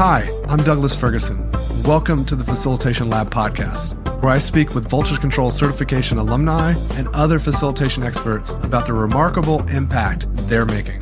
Hi, I'm Douglas Ferguson. Welcome to the Facilitation Lab podcast, where I speak with Voltage Control certification alumni and other facilitation experts about the remarkable impact they're making.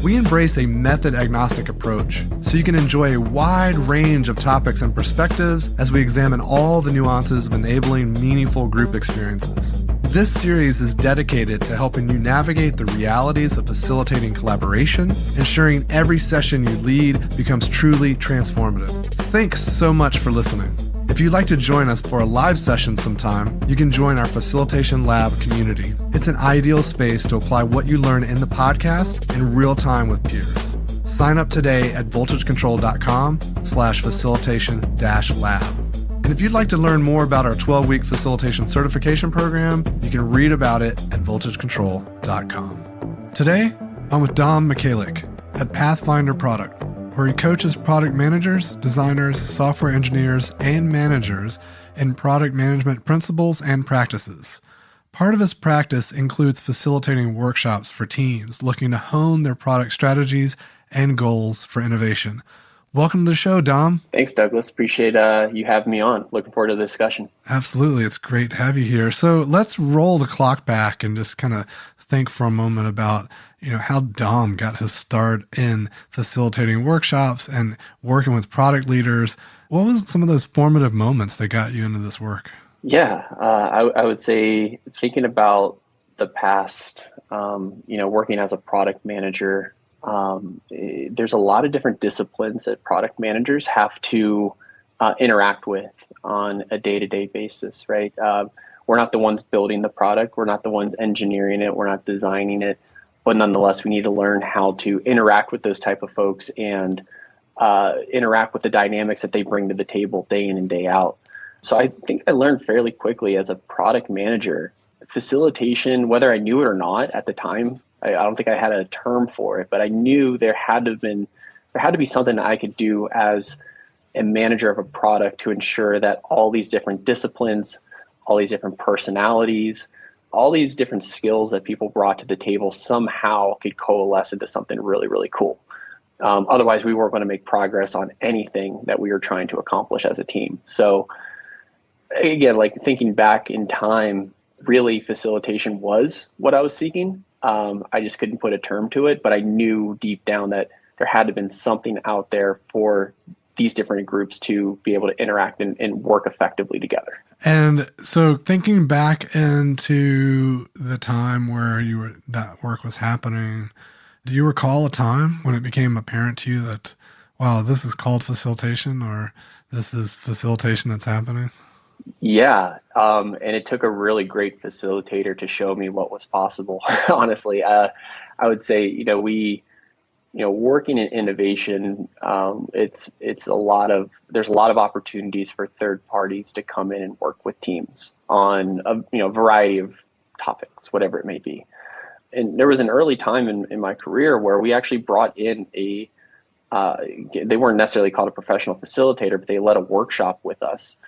We embrace a method-agnostic approach so you can enjoy a wide range of topics and perspectives as we examine all the nuances of enabling meaningful group experiences. This series is dedicated to helping you navigate the realities of facilitating collaboration, ensuring every session you lead becomes truly transformative. Thanks so much for listening. If you'd like to join us for a live session sometime, you can join our Facilitation Lab community. It's an ideal space to apply what you learn in the podcast in real time with peers. Sign up today at voltagecontrol.com/facilitation-lab. And if you'd like to learn more about our 12-week facilitation certification program, you can read about it at voltagecontrol.com. Today, I'm with Dom Michalec at Pathfinder Product, where he coaches product managers, designers, software engineers, and managers in product management principles and practices. Part of his practice includes facilitating workshops for teams looking to hone their product strategies and goals for innovation. Welcome to the show, Dom. Thanks, Douglas. Appreciate you having me on. Looking forward to the discussion. Absolutely. It's great to have you here. So let's roll the clock back and just kind of think for a moment about, how Dom got his start in facilitating workshops and working with product leaders. What was some of those formative moments that got you into this work? Yeah, I would say thinking about the past, working as a product manager, there's a lot of different disciplines that product managers have to interact with on a day-to-day basis, right? We're not the ones building the product. We're not the ones engineering it. We're not designing it. But nonetheless, we need to learn how to interact with those type of folks and interact with the dynamics that they bring to the table day in and day out. So I think I learned fairly quickly as a product manager, facilitation, whether I knew it or not at the time. I don't think I had a term for it, but I knew there had to be something that I could do as a manager of a product to ensure that all these different disciplines, all these different personalities, all these different skills that people brought to the table somehow could coalesce into something really, really cool. Otherwise, we weren't going to make progress on anything that we were trying to accomplish as a team. So again, like thinking back in time, really facilitation was what I was seeking. I just couldn't put a term to it, but I knew deep down that there had to have been something out there for these different groups to be able to interact and work effectively together. And so thinking back into the time where that work was happening, do you recall a time when it became apparent to you that, wow, this is called facilitation, or this is facilitation that's happening? Yeah. And it took a really great facilitator to show me what was possible. Honestly, I would say, working in innovation, there's a lot of opportunities for third parties to come in and work with teams on a variety of topics, whatever it may be. And there was an early time in my career where we actually brought in they weren't necessarily called a professional facilitator, but they led a workshop with us.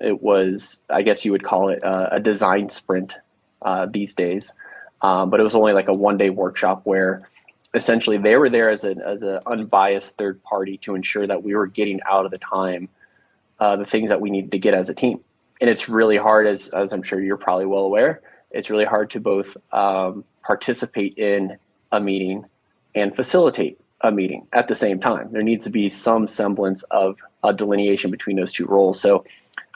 It was, I guess you would call it a design sprint these days, but it was only like a one-day workshop where essentially they were there as an unbiased third party to ensure that we were getting out of the time the things that we needed to get as a team. And it's really hard, as I'm sure you're probably well aware, it's really hard to both participate in a meeting and facilitate a meeting at the same time. There needs to be some semblance of a delineation between those two roles. So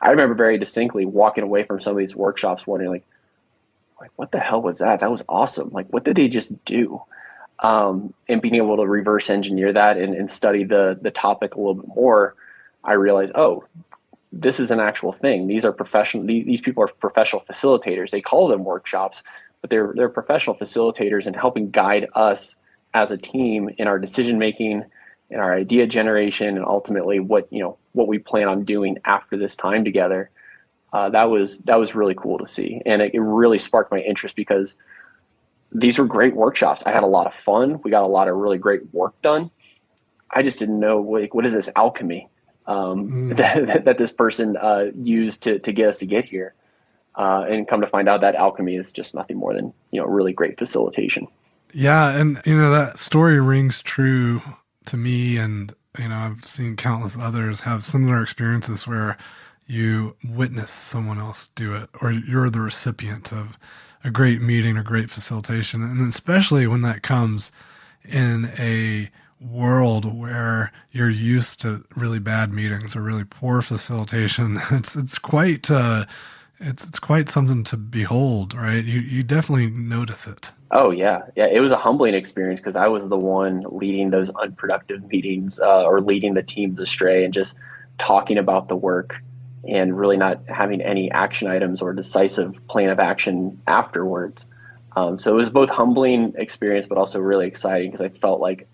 I remember very distinctly walking away from some of these workshops wondering like, what the hell was that? That was awesome. Like, what did they just do? And being able to reverse engineer that and study the topic a little bit more, I realized, this is an actual thing. These are professional. These people are professional facilitators. They call them workshops, but they're professional facilitators and helping guide us as a team in our decision making, in our idea generation, and ultimately what we plan on doing after this time together. That was really cool to see, and it really sparked my interest because these were great workshops. I had a lot of fun. We got a lot of really great work done. I just didn't know what is this alchemy that this person used to get us to get here, and come to find out that alchemy is just nothing more than really great facilitation. Yeah, and that story rings true to me, and I've seen countless others have similar experiences where you witness someone else do it, or you're the recipient of a great meeting or great facilitation. And especially when that comes in a world where you're used to really bad meetings or really poor facilitation, it's quite it's quite something to behold, right? You definitely notice it. Oh yeah, yeah. It was a humbling experience because I was the one leading those unproductive meetings, or leading the teams astray, and just talking about the work, and really not having any action items or decisive plan of action afterwards. So it was both humbling experience, but also really exciting because I felt like,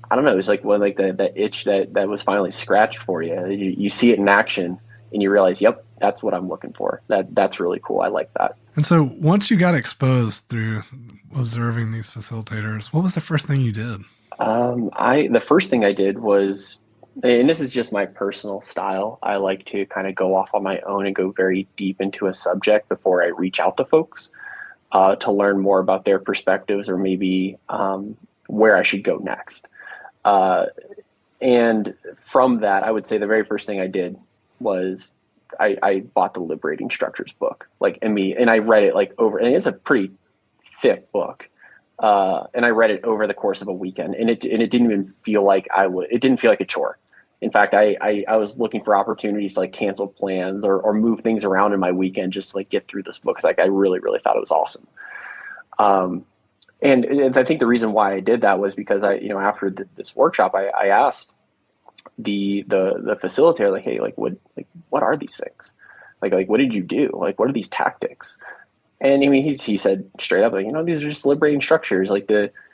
I don't know, it was like one, like that itch that was finally scratched for you. You see it in action, and you realize, yep, that's what I'm looking for. That's really cool. I like that. And so once you got exposed through observing these facilitators, what was the first thing you did? The first thing I did was, and this is just my personal style, I like to kind of go off on my own and go very deep into a subject before I reach out to folks, to learn more about their perspectives, or maybe where I should go next. And from that, I would say the very first thing I did was I bought the Liberating Structures book, and I read it like over, and it's a pretty thick book. And I read it over the course of a weekend, and it didn't even feel like it didn't feel like a chore. In fact, I was looking for opportunities to like cancel plans or move things around in my weekend just to like get through this book. Cause like, I really, really thought it was awesome. And I think the reason why I did that was because after this workshop, I asked the facilitator, like, hey, what are these things? Like, what did you do? Like, what are these tactics? And I mean, he said straight up, like, these are just liberating structures, like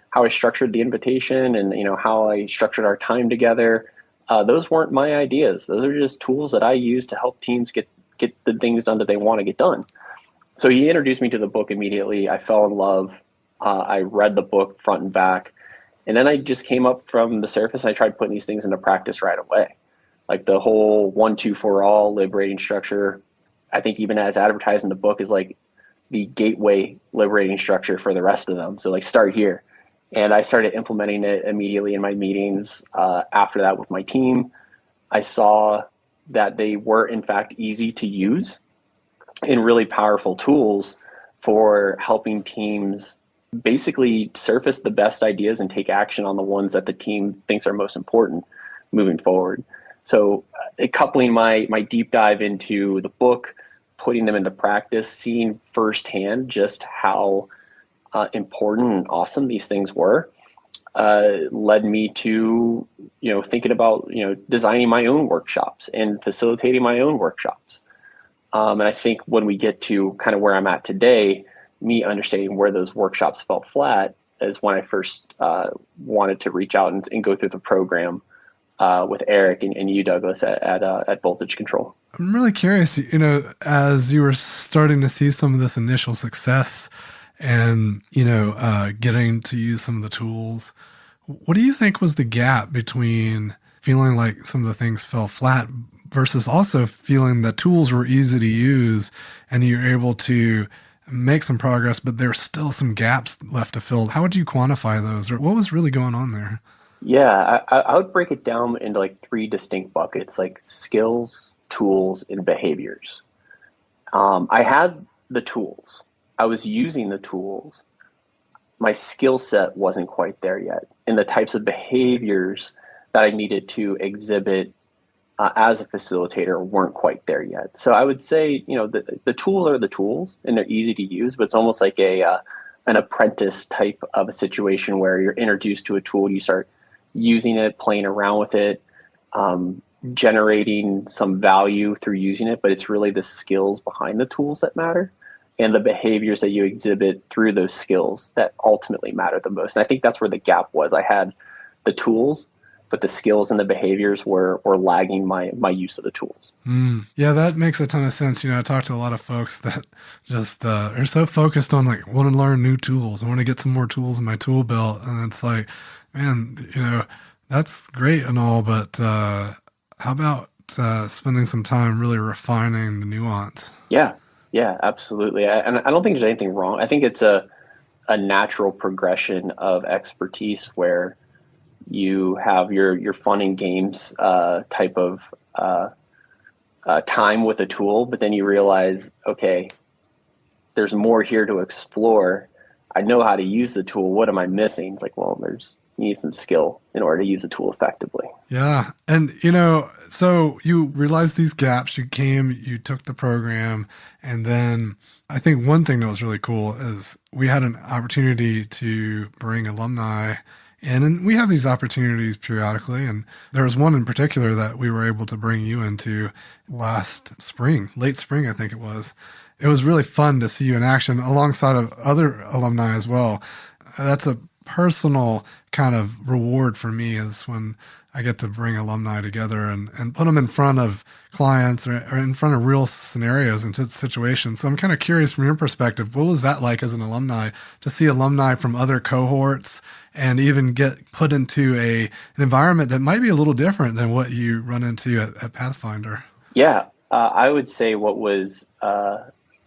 how I structured the invitation, and, how I structured our time together. Those weren't my ideas. Those are just tools that I use to help teams get the things done that they want to get done. So he introduced me to the book immediately. I fell in love. I read the book front and back. And then I just came up from the surface, and I tried putting these things into practice right away. Like the whole 1, 2, 4 all liberating structure, I think even as advertised in the book, is like the gateway liberating structure for the rest of them. So like, start here. And I started implementing it immediately in my meetings. After that with my team, I saw that they were in fact easy to use and really powerful tools for helping teams basically surface the best ideas and take action on the ones that the team thinks are most important moving forward. So coupling my deep dive into the book, putting them into practice, seeing firsthand just how important and awesome these things were, led me to thinking about designing my own workshops and facilitating my own workshops. And I think when we get to kind of where I'm at today, me understanding where those workshops fell flat is when I first wanted to reach out and go through the program with Eric and you, Douglas, at Voltage Control. I'm really curious, as you were starting to see some of this initial success and, getting to use some of the tools, what do you think was the gap between feeling like some of the things fell flat versus also feeling that tools were easy to use and you're able to make some progress, but there's still some gaps left to fill? How would you quantify those, or what was really going on there? Yeah, I would break it down into like 3 distinct buckets, like skills, tools, and behaviors. I had the tools. I was using the tools. My skill set wasn't quite there yet. And the types of behaviors that I needed to exhibit as a facilitator weren't quite there yet. So I would say, the tools are the tools, and they're easy to use, but it's almost like an apprentice type of a situation where you're introduced to a tool, you start using it, playing around with it, generating some value through using it, but it's really the skills behind the tools that matter, and the behaviors that you exhibit through those skills that ultimately matter the most. And I think that's where the gap was. I had the tools, but the skills and the behaviors were lagging my use of the tools. Yeah, that makes a ton of sense. I talk to a lot of folks that just are so focused on like, want to learn new tools. I want to get some more tools in my tool belt. And it's like, man, that's great and all, but how about spending some time really refining the nuance? Yeah, absolutely. And I don't think there's anything wrong. I think it's a natural progression of expertise where You have your fun and games type of time with a tool, but then you realize, okay, there's more here to explore. I know how to use the tool. What am I missing? It's like, well, you need some skill in order to use the tool effectively. Yeah. And, so you realized these gaps, you took the program, and then I think one thing that was really cool is we had an opportunity to bring alumni in, and we have these opportunities periodically. And there was one in particular that we were able to bring you into last spring, late spring, I think it was. It was really fun to see you in action alongside of other alumni as well. That's a personal kind of reward for me, is when I get to bring alumni together and put them in front of clients or in front of real scenarios and situations. So I'm kind of curious from your perspective, what was that like as an alumni to see alumni from other cohorts and even get put into an environment that might be a little different than what you run into at Pathfinder? Yeah, I would say what was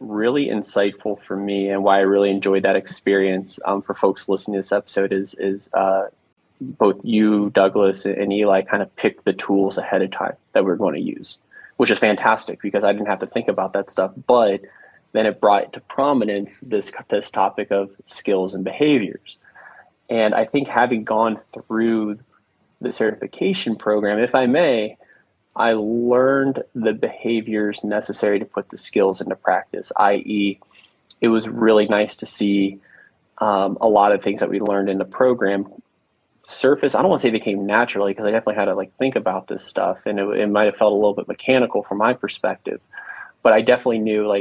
really insightful for me and why I really enjoyed that experience for folks listening to this episode is both you, Douglas, and Eli kind of picked the tools ahead of time that we're going to use, which is fantastic because I didn't have to think about that stuff. But then it brought to prominence this topic of skills and behaviors. And I think having gone through the certification program, if I may, I learned the behaviors necessary to put the skills into practice, i.e., it was really nice to see a lot of things that we learned in the program surface. I don't want to say they came naturally because I definitely had to think about this stuff, and it might have felt a little bit mechanical from my perspective, but I definitely knew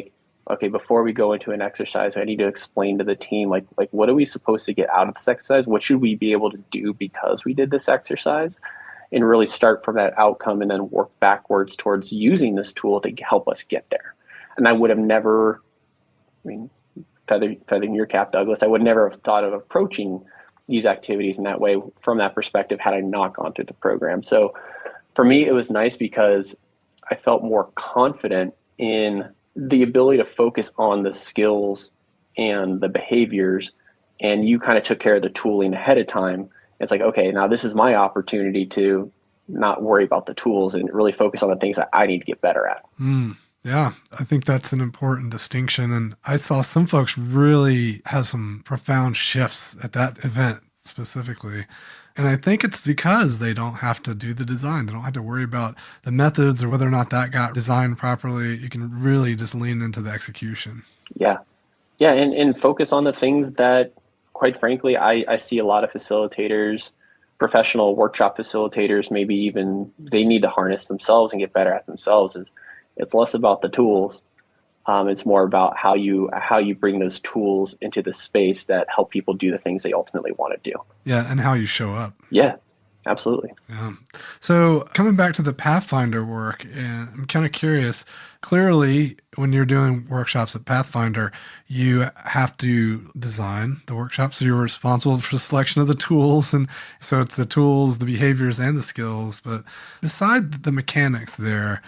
okay, before we go into an exercise, I need to explain to the team like what are we supposed to get out of this exercise? What should we be able to do because we did this exercise? And really start from that outcome and then work backwards towards using this tool to help us get there. And I would have never, feathering your cap, Douglas, I would never have thought of approaching these activities in that way from that perspective had I not gone through the program. So for me, it was nice because I felt more confident in the ability to focus on the skills and the behaviors, and you kind of took care of the tooling ahead of time. It's like, okay, now this is my opportunity to not worry about the tools and really focus on the things that I need to get better at. Yeah, I think that's an important distinction. And I saw some folks really have some profound shifts at that event specifically. And I think it's because they don't have to do the design. They don't have to worry about the methods or whether or not that got designed properly. You can really just lean into the execution. Yeah. Yeah. And focus on the things that, quite frankly, I see a lot of facilitators, professional workshop facilitators, maybe even they need to harness themselves and get better at themselves. It's less about the tools. It's more about how you bring those tools into the space that help people do the things they ultimately want to do. Yeah, and how you show up. Yeah, absolutely. Yeah. So coming back to the Pathfinder work, and I'm kind of curious, clearly when you're doing workshops at Pathfinder, you have to design the workshop. So you're responsible for the selection of the tools. And so it's the tools, the behaviors, and the skills. But beside the mechanics there,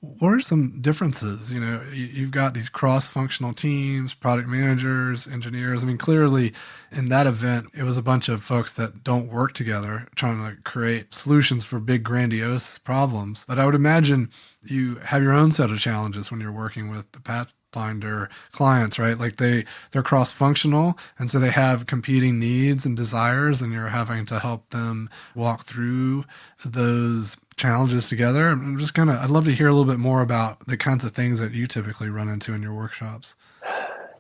what are some differences? You've got these cross-functional teams, product managers, engineers. I mean, clearly in that event, it was a bunch of folks that don't work together trying to create solutions for big, grandiose problems. But I would imagine you have your own set of challenges when you're working with the Pathfinder clients, right? Like they're cross-functional, and so they have competing needs and desires, and you're having to help them walk through those challenges together. I'd love to hear a little bit more about the kinds of things that you typically run into in your workshops.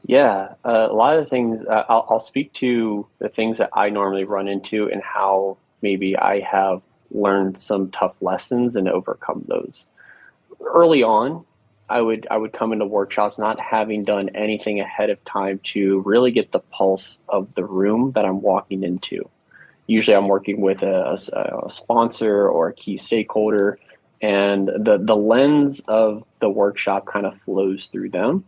Yeah, a lot of the things, I'll speak to the things that I normally run into and how maybe I have learned some tough lessons and overcome those. Early on, I would come into workshops not having done anything ahead of time to really get the pulse of the room that I'm walking into. Usually I'm working with a sponsor or a key stakeholder, and the lens of the workshop kind of flows through them,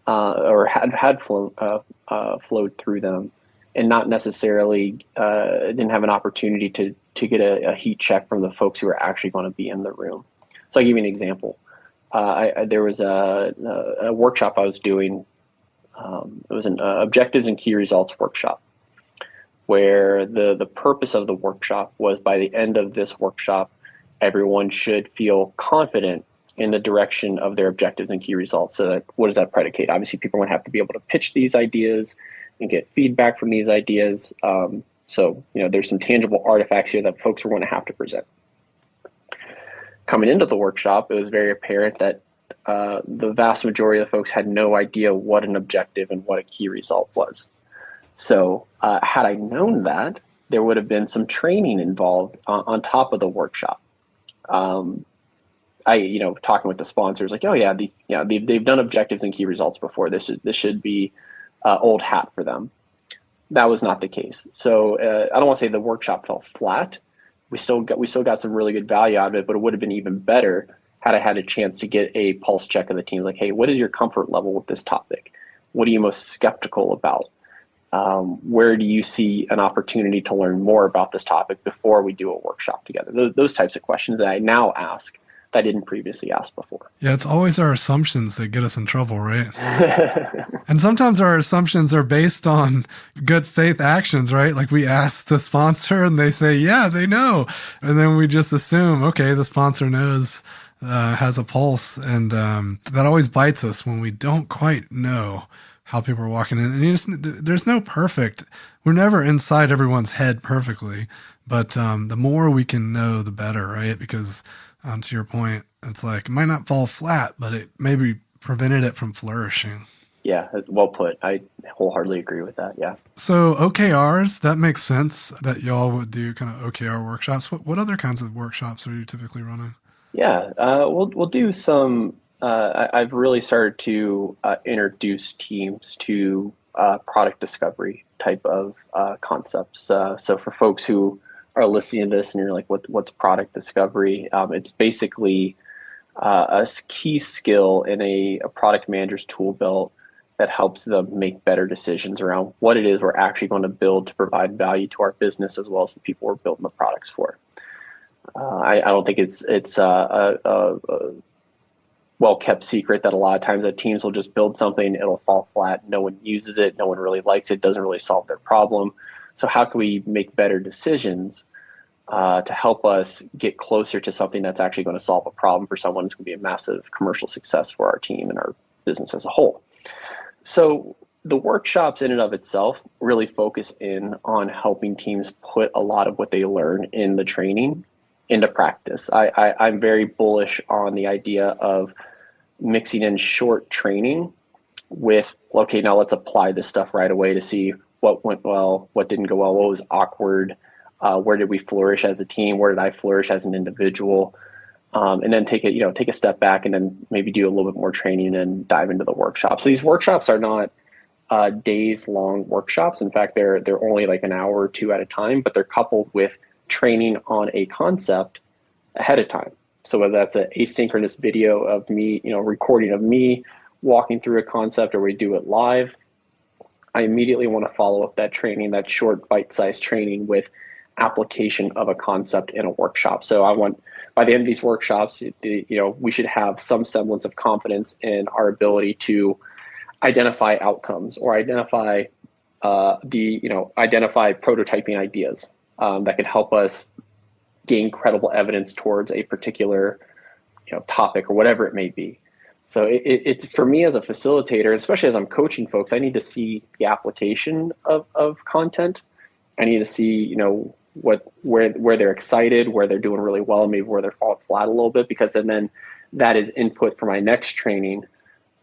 or had flowed through them, and not necessarily didn't have an opportunity to get a heat check from the folks who are actually going to be in the room. So I'll give you an example. There was a workshop I was doing. It was an objectives and key results workshop. where the purpose of the workshop was by the end of this workshop, everyone should feel confident in the direction of their objectives and key results. So that, what does that predicate? Obviously, people are going to have to be able to pitch these ideas and get feedback from these ideas. So, there's some tangible artifacts here that folks are going to have to present. Coming into the workshop, it was very apparent that the vast majority of the folks had no idea what an objective and what a key result was. So had I known that, there would have been some training involved on top of the workshop. Talking with the sponsors, like, oh yeah, they've done objectives and key results before. This should be old hat for them. That was not the case. So I don't want to say the workshop fell flat. We still got some really good value out of it, but it would have been even better had I had a chance to get a pulse check of the team. Like, hey, what is your comfort level with this topic? What are you most skeptical about? Where do you see an opportunity to learn more about this topic before we do a workshop together? Those types of questions that I now ask that I didn't previously ask before. Yeah, it's always our assumptions that get us in trouble, right? And sometimes our assumptions are based on good faith actions, right? Like we ask the sponsor and they say, yeah, they know. And then we just assume, okay, the sponsor knows, has a pulse. And that always bites us when we don't quite know how people are walking in. And there's no perfect, we're never inside everyone's head perfectly. But the more we can know, the better, right? Because to your point, it's like, it might not fall flat, but it maybe prevented it from flourishing. Yeah, well put. I wholeheartily agree with that. Yeah. So OKRs, that makes sense that y'all would do kind of OKR workshops. What other kinds of workshops are you typically running? Yeah, we'll do some. I've really started to introduce teams to product discovery type of concepts. So for folks who are listening to this and you're like, what's product discovery? It's basically a key skill in a product manager's tool belt that helps them make better decisions around what it is we're actually going to build to provide value to our business as well as the people we're building the products for. I don't think it's a well-kept secret that a lot of times that teams will just build something, it'll fall flat, no one uses it, no one really likes it, doesn't really solve their problem. So how can we make better decisions to help us get closer to something that's actually going to solve a problem for someone? It's going to be a massive commercial success for our team and our business as a whole. So the workshops in and of itself really focus in on helping teams put a lot of what they learn in the training into practice. I'm very bullish on the idea of mixing in short training with, okay, now let's apply this stuff right away to see what went well, what didn't go well, what was awkward, where did we flourish as a team, where did I flourish as an individual, and then take a step back and then maybe do a little bit more training and dive into the workshop. So these workshops are not days long workshops. In fact, they're only like an hour or two at a time, but they're coupled with training on a concept ahead of time. So whether that's an asynchronous video of me, recording of me walking through a concept, or we do it live, I immediately want to follow up that training, that short bite-sized training, with application of a concept in a workshop. So I want, by the end of these workshops, we should have some semblance of confidence in our ability to identify outcomes or identify prototyping ideas that could help us gain credible evidence towards a particular topic or whatever it may be. So it's for me as a facilitator, especially as I'm coaching folks, I need to see the application of content. I need to see where they're excited, where they're doing really well, and maybe where they're falling flat a little bit, because then that is input for my next training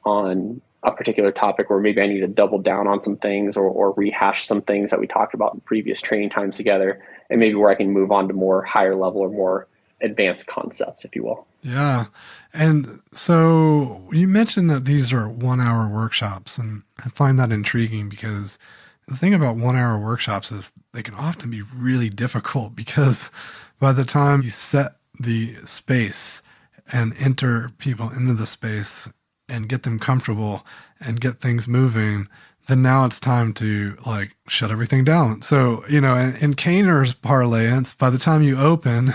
on a particular topic, where maybe I need to double down on some things or rehash some things that we talked about in previous training times together, and maybe where I can move on to more higher level or more advanced concepts, if you will. Yeah. And so you mentioned that these are 1 hour workshops, and I find that intriguing because the thing about 1 hour workshops is they can often be really difficult, because by the time you set the space and enter people into the space and get them comfortable and get things moving, then now it's time to shut everything down. So, in Kaner's parlance, by the time you open,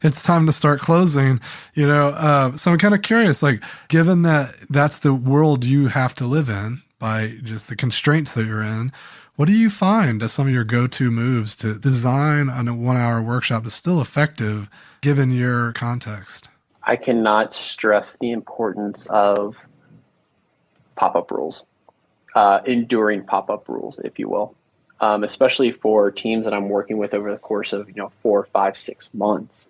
it's time to start closing, so I'm kind of curious, given that that's the world you have to live in by just the constraints that you're in, What do you find as some of your go-to moves to design a 1 hour workshop that's still effective given your context? I cannot stress the importance of pop-up rules, enduring pop-up rules, if you will, especially for teams that I'm working with over the course of 4, 5, 6 months,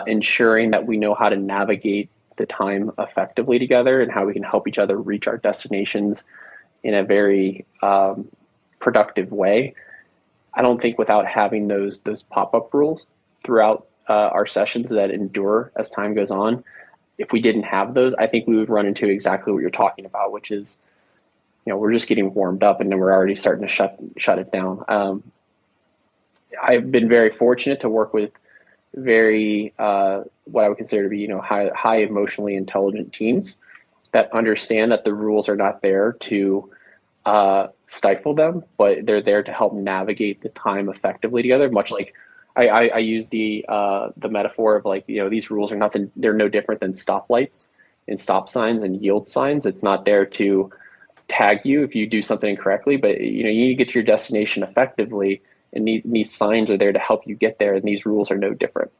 ensuring that we know how to navigate the time effectively together and how we can help each other reach our destinations in a very productive way. I don't think without having those pop-up rules throughout our sessions that endure as time goes on, if we didn't have those, I think we would run into exactly what you're talking about, which is, we're just getting warmed up and then we're already starting to shut it down. I've been very fortunate to work with very what I would consider to be high emotionally intelligent teams that understand that the rules are not there to stifle them, but they're there to help navigate the time effectively together. Much like I use the metaphor of these rules are nothing; they're no different than stoplights and stop signs and yield signs. It's not there to tag you if you do something incorrectly, but you need to get to your destination effectively, and these signs are there to help you get there, and these rules are no different.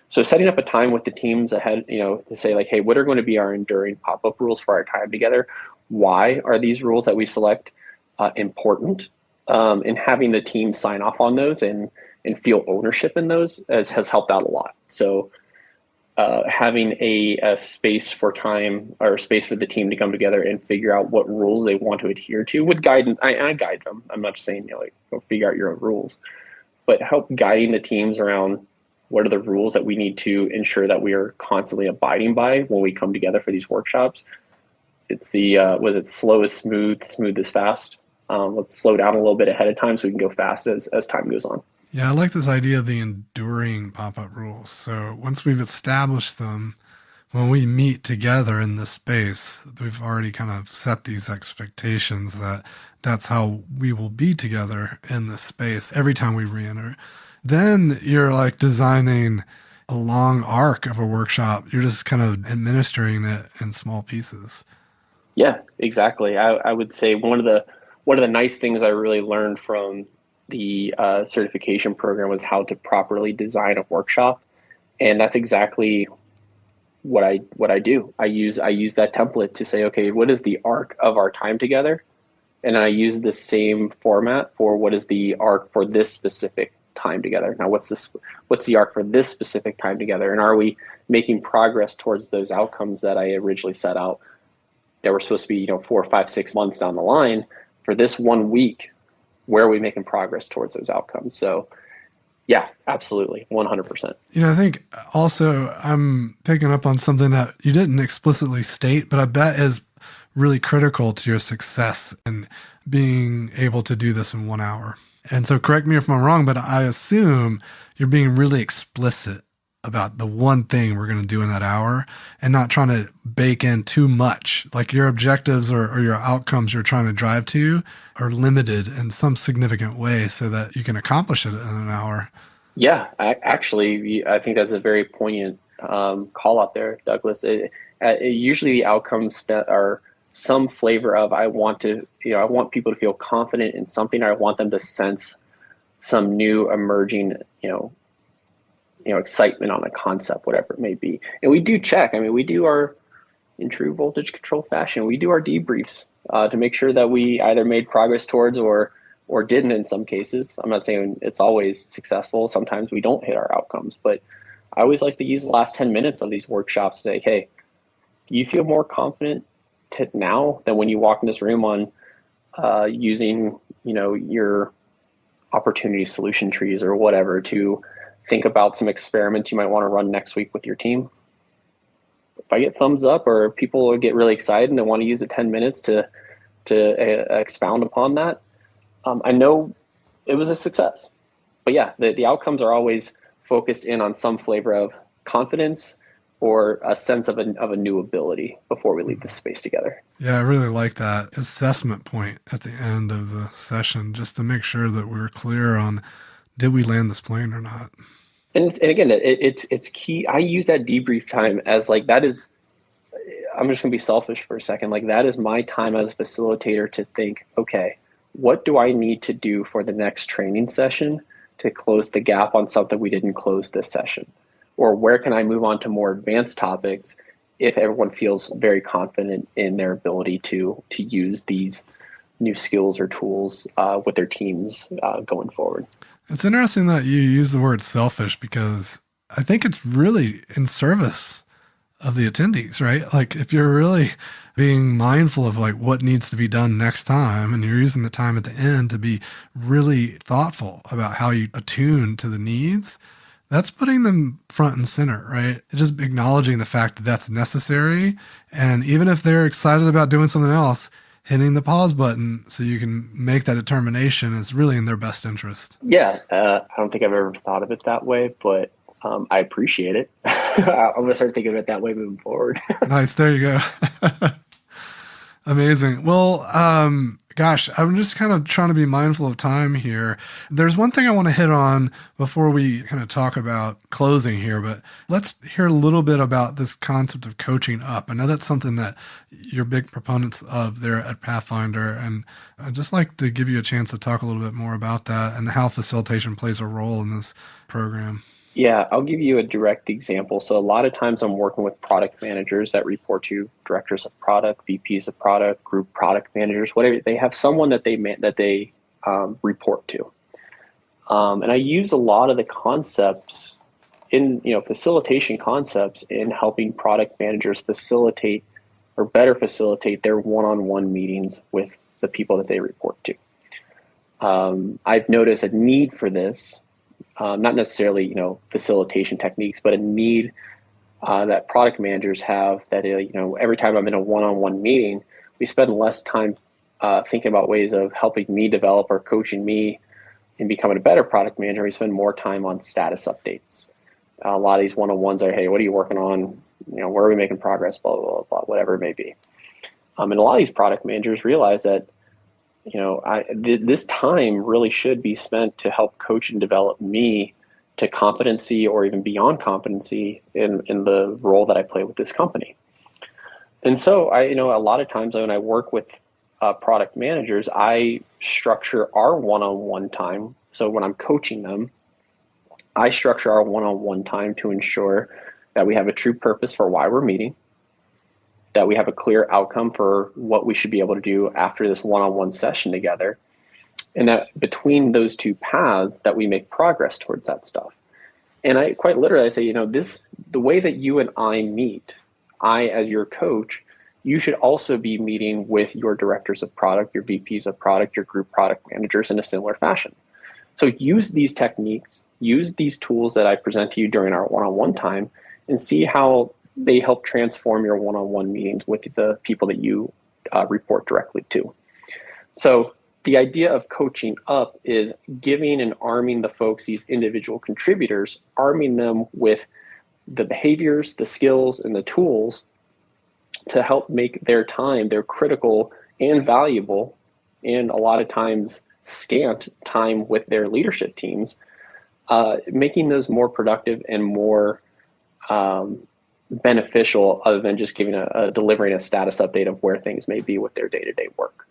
So setting up a time with the teams ahead, to say hey, what are going to be our enduring pop-up rules for our time together? Why are these rules that we select important? And having the team sign off on those and feel ownership in those has helped out a lot. So having a space for time or a space for the team to come together and figure out what rules they want to adhere to would guide. I guide them. I'm not just saying go figure out your own rules, but help guiding the teams around what are the rules that we need to ensure that we are constantly abiding by when we come together for these workshops. It's the was it slow is smooth, smooth is fast. Let's slow down a little bit ahead of time so we can go fast as time goes on. Yeah, I like this idea of the enduring pop-up rules. So once we've established them, when we meet together in this space, we've already kind of set these expectations that that's how we will be together in this space every time we re-enter. Then you're like designing a long arc of a workshop. You're just kind of administering it in small pieces. Yeah, exactly. I would say one of the nice things I really learned from the certification program was how to properly design a workshop, and that's exactly what I do. I use that template to say, okay, what is the arc of our time together, and I use the same format for what is the arc for this specific time together. Now, what's the arc for this specific time together, and are we making progress towards those outcomes that I originally set out that were supposed to be 4, 5, 6 months down the line? For this 1 week, where are we making progress towards those outcomes? So yeah, absolutely, 100%. I think also I'm picking up on something that you didn't explicitly state, but I bet is really critical to your success in being able to do this in 1 hour. And so correct me if I'm wrong, but I assume you're being really explicit about the one thing we're going to do in that hour and not trying to bake in too much. Like your objectives or your outcomes you're trying to drive to are limited in some significant way so that you can accomplish it in an hour. Yeah, I think that's a very poignant call out there, Douglas. Usually the outcomes that are some flavor of I want people to feel confident in something, or I want them to sense some new emerging, excitement on a concept, whatever it may be. And we do check. We do in true voltage control fashion, we do our debriefs to make sure that we either made progress towards or didn't in some cases. I'm not saying it's always successful. Sometimes we don't hit our outcomes, but I always like to use the last 10 minutes of these workshops to say, hey, do you feel more confident now than when you walk in this room on using, your opportunity solution trees or whatever to think about some experiments you might want to run next week with your team? If I get thumbs up or people get really excited and they want to use the 10 minutes to expound upon that, I know it was a success. But yeah, the outcomes are always focused in on some flavor of confidence or a sense of a new ability before we leave the space together. Yeah, I really like that assessment point at the end of the session, just to make sure that we're clear on, did we land this plane or not? And again, it's key. I use that debrief time as that is, I'm just going to be selfish for a second. That is my time as a facilitator to think, okay, what do I need to do for the next training session to close the gap on something we didn't close this session? Or where can I move on to more advanced topics if everyone feels very confident in their ability to use these new skills or tools with their teams going forward? It's interesting that you use the word selfish, because I think it's really in service of the attendees, right? Like if you're really being mindful of like what needs to be done next time, and you're using the time at the end to be really thoughtful about how you attune to the needs, that's putting them front and center, right? It's just acknowledging the fact that that's necessary. And even if they're excited about doing something else, hitting the pause button so you can make that determination is really in their best interest. Yeah, I don't think I've ever thought of it that way, but I appreciate it. I'm going to start thinking of it that way moving forward. Nice. There you go. Amazing. Well, gosh, I'm just kind of trying to be mindful of time here. There's one thing I want to hit on before we kind of talk about closing here, but let's hear a little bit about this concept of coaching up. I know that's something that you're big proponents of there at Pathfinder, and I'd just like to give you a chance to talk a little bit more about that and how facilitation plays a role in this program. Yeah, I'll give you a direct example. So a lot of times I'm working with product managers that report to directors of product, VPs of product, group product managers, whatever. They have someone that they report to. And I use a lot of the concepts in, facilitation concepts in helping product managers facilitate or better facilitate their one-on-one meetings with the people that they report to. I've noticed a need for this. Not necessarily, facilitation techniques, but a need that product managers have that, every time I'm in a one-on-one meeting, we spend less time thinking about ways of helping me develop or coaching me in becoming a better product manager. We spend more time on status updates. A lot of these one-on-ones are, hey, what are you working on? Where are we making progress? Blah, blah, blah, blah, whatever it may be. And a lot of these product managers realize that this time really should be spent to help coach and develop me to competency or even beyond competency in the role that I play with this company. And so a lot of times when I work with product managers, I structure our one-on-one time. So when I'm coaching them, I structure our one-on-one time to ensure that we have a true purpose for why we're meeting, that we have a clear outcome for what we should be able to do after this one-on-one session together. And that between those two paths that we make progress towards that stuff. And I quite literally say, the way that you and I meet, I as your coach, you should also be meeting with your directors of product, your VPs of product, your group product managers in a similar fashion. So use these techniques, use these tools that I present to you during our one-on-one time, and see how they help transform your one-on-one meetings with the people that you report directly to. So the idea of coaching up is giving and arming the folks, these individual contributors, arming them with the behaviors, the skills, and the tools to help make their time, their critical and valuable, and a lot of times scant time with their leadership teams, making those more productive and more beneficial, other than just delivering a status update of where things may be with their day-to-day work.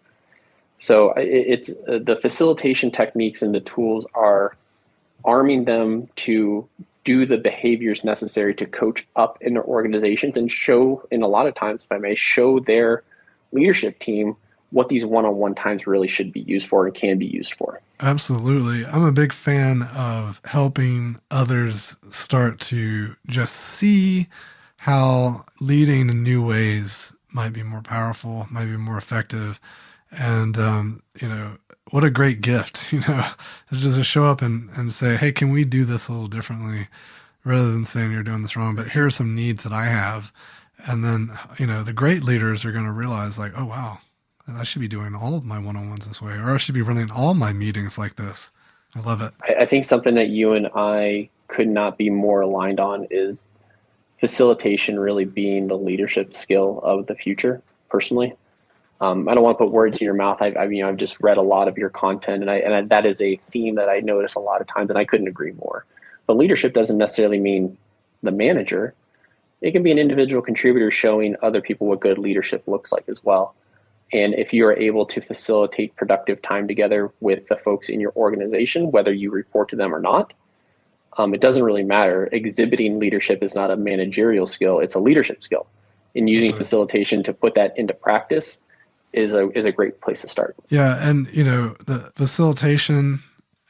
So it's the facilitation techniques and the tools are arming them to do the behaviors necessary to coach up in their organizations and show, in a lot of times, if I may, show their leadership team what these one-on-one times really should be used for and can be used for. Absolutely. I'm a big fan of helping others start to just see how leading in new ways might be more powerful, might be more effective. And, what a great gift, is just to show up and say, hey, can we do this a little differently, rather than saying you're doing this wrong, but here are some needs that I have. And then, the great leaders are going to realize like, oh, wow, I should be doing all of my one-on-ones this way, or I should be running all my meetings like this. I love it. I think something that you and I could not be more aligned on is facilitation really being the leadership skill of the future, personally. I don't want to put words in your mouth. I've just read a lot of your content, and that is a theme that I notice a lot of times, and I couldn't agree more. But leadership doesn't necessarily mean the manager. It can be an individual contributor showing other people what good leadership looks like as well. And if you are able to facilitate productive time together with the folks in your organization, whether you report to them or not, it doesn't really matter. Exhibiting leadership is not a managerial skill, it's a leadership skill. And using facilitation to put that into practice is a great place to start. Yeah, and the facilitation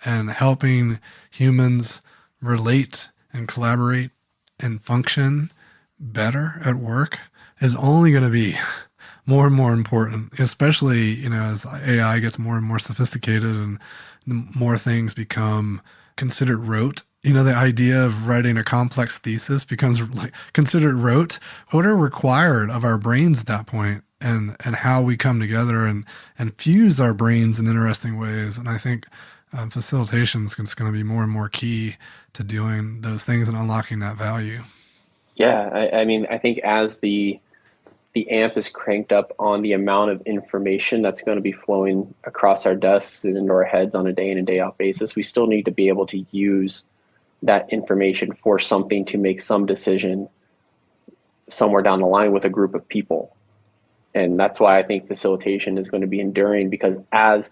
and helping humans relate and collaborate and function better at work is only going to be more and more important, especially, as AI gets more and more sophisticated and the more things become considered rote. The idea of writing a complex thesis becomes like considered rote. What are required of our brains at that point, and how we come together and fuse our brains in interesting ways. And I think facilitation is going to be more and more key to doing those things and unlocking that value. Yeah, I mean, I think as the amp is cranked up on the amount of information that's going to be flowing across our desks and into our heads on a day in and day out basis, we still need to be able to use that information for something to make some decision somewhere down the line with a group of people. And that's why I think facilitation is going to be enduring, because as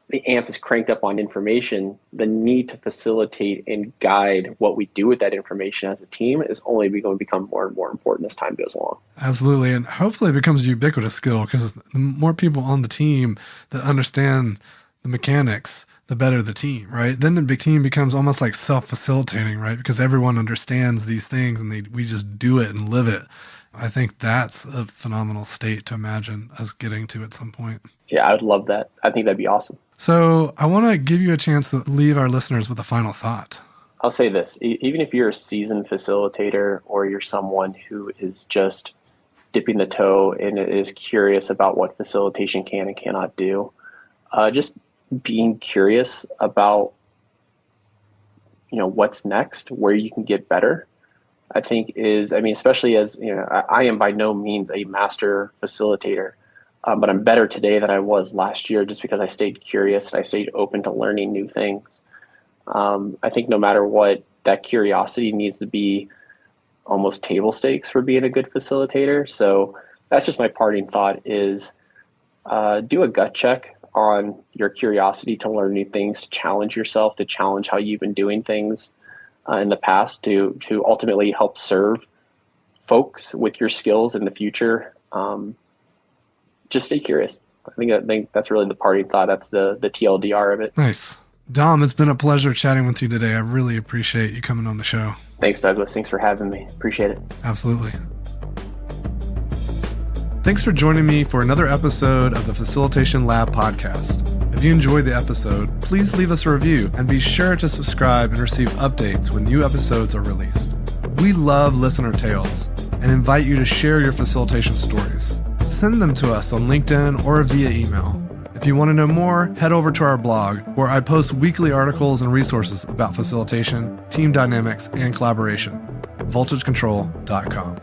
the amp is cranked up on information, the need to facilitate and guide what we do with that information as a team is only going to become more and more important as time goes along. Absolutely. And hopefully it becomes a ubiquitous skill, because the more people on the team that understand the mechanics, the better the team, right? Then the big team becomes almost like self-facilitating, right? Because everyone understands these things and we just do it and live it. I think that's a phenomenal state to imagine us getting to at some point. Yeah, I would love that. I think that'd be awesome. So I want to give you a chance to leave our listeners with a final thought. I'll say this, even if you're a seasoned facilitator or you're someone who is just dipping the toe and is curious about what facilitation can and cannot do, just being curious about, what's next, where you can get better, I think especially as, I am by no means a master facilitator, but I'm better today than I was last year just because I stayed curious and I stayed open to learning new things. I think no matter what, that curiosity needs to be almost table stakes for being a good facilitator. So that's just my parting thought is do a gut check on your curiosity to learn new things, to challenge yourself, to challenge how you've been doing things in the past to ultimately help serve folks with your skills in the future. Just stay curious. I think that's really the parting thought. That's the TLDR of it. Nice. Dom, it's been a pleasure chatting with you today. I really appreciate you coming on the show. Thanks, Douglas. Thanks for having me. Appreciate it. Absolutely. Thanks for joining me for another episode of the Facilitation Lab podcast. If you enjoyed the episode, please leave us a review and be sure to subscribe and receive updates when new episodes are released. We love listener tales and invite you to share your facilitation stories. Send them to us on LinkedIn or via email. If you want to know more, head over to our blog, where I post weekly articles and resources about facilitation, team dynamics, and collaboration. voltagecontrol.com.